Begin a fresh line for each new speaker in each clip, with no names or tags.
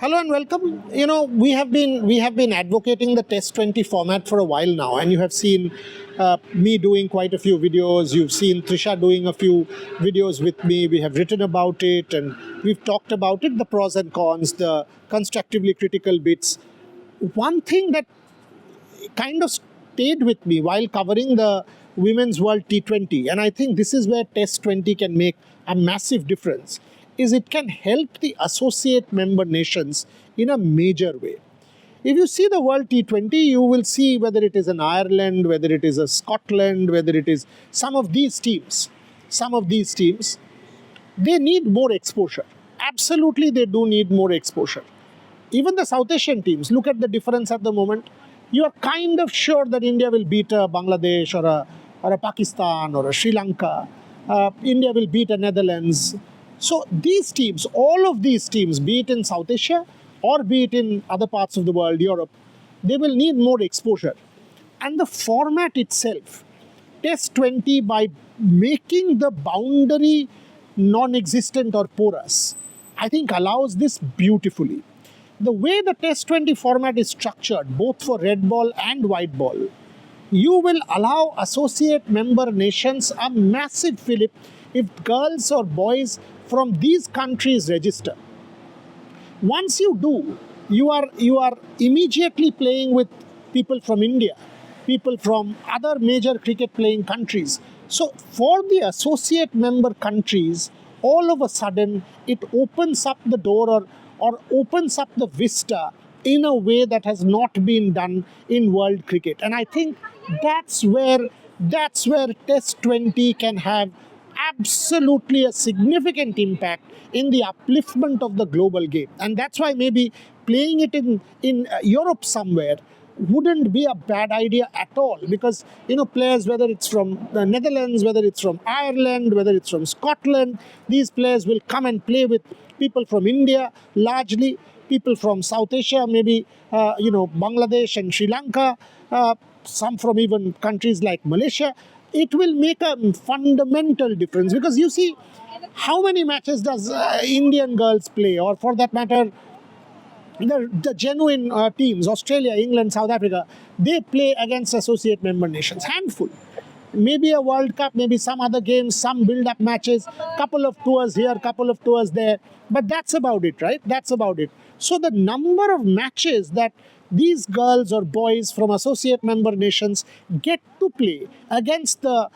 Hello and welcome. We have been advocating the Test 20 format for a while now, and you have seen me doing quite a few videos. You've seen Trisha doing a few videos with me. We have written about it, and we've talked about it, the pros and cons, the constructively critical bits. One thing that kind of stayed with me while covering the Women's World T20, and I think this is where Test 20 can make a massive difference, is it can help the associate member nations in a major way. If you see the World T20, you will see whether it is an Ireland, whether it is a Scotland, whether it is some of these teams, they need more exposure. Absolutely, they do need more exposure. Even the South Asian teams, look at the difference at the moment. You are kind of sure that India will beat a Bangladesh or a Pakistan or a Sri Lanka. India will beat a Netherlands. So these teams, all of these teams, be it in South Asia or be it in other parts of the world, Europe, they will need more exposure. And the format itself, Test 20, by making the boundary non-existent or porous, I think allows this beautifully. The way the Test 20 format is structured, both for red ball and white ball, you will allow associate member nations a massive fillip if girls or boys from these countries register. Once you do, you are immediately playing with people from India, people from other major cricket playing countries. So for the associate member countries, all of a sudden it opens up the door or opens up the vista in a way that has not been done in world cricket. And I think that's where Test 20 can have absolutely a significant impact in the upliftment of the global game. And that's why maybe playing it in Europe somewhere wouldn't be a bad idea at all, because players, whether it's from the Netherlands, whether it's from Ireland, whether it's from Scotland, these players will come and play with people from India, largely people from South Asia, maybe Bangladesh and Sri Lanka, some from even countries like Malaysia. It will make a fundamental difference, because you see, how many matches does Indian girls play, or for that matter, the genuine teams, Australia, England, South Africa, they play against associate member nations. Handful. Maybe a World Cup, maybe some other games, some build-up matches, couple of tours here, couple of tours there. But that's about it, right? That's about it. So the number of matches that these girls or boys from associate member nations get to play against the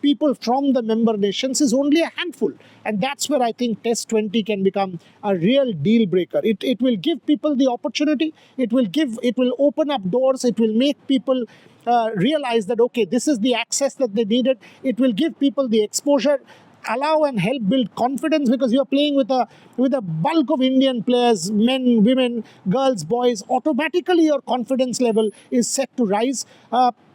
people from the member nations is only a handful. And that's where I think Test 20 can become a real deal breaker. It will give people the opportunity. It will open up doors. It will make people realize that, okay, this is the access that they needed. It will give people the exposure, allow and help build confidence, because you're playing with a bulk of Indian players, men, women, girls, boys. Automatically your confidence level is set to rise.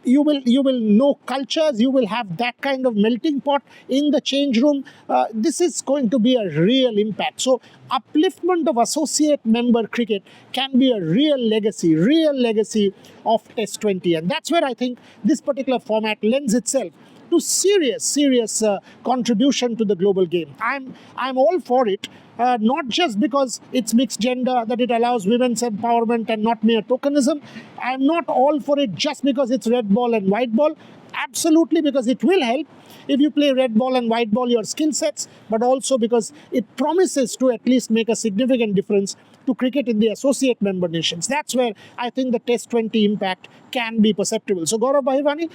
You will know cultures. You will have that kind of melting pot in the change room. This is going to be a real impact. So upliftment of associate member cricket can be a real legacy of Test 20. And that's where I think this particular format lends itself to serious contribution to the global game. I'm all for it, not just because it's mixed gender, that it allows women's empowerment and not mere tokenism. I'm not all for it just because it's red ball and white ball. Absolutely, because it will help if you play red ball and white ball your skill sets, but also because it promises to at least make a significant difference to cricket in the associate member nations. That's where I think the Test 20 impact can be perceptible. So Gaurav Bahirwani,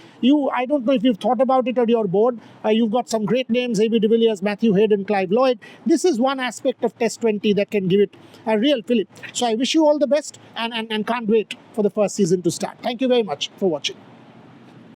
I don't know if you've thought about it on your board. You've got some great names, A.B. de Villiers, Matthew Hayden, Clive Lloyd. This is one aspect of Test 20 that can give it a real fillip. So I wish you all the best and can't wait for the first season to start. Thank you very much for watching.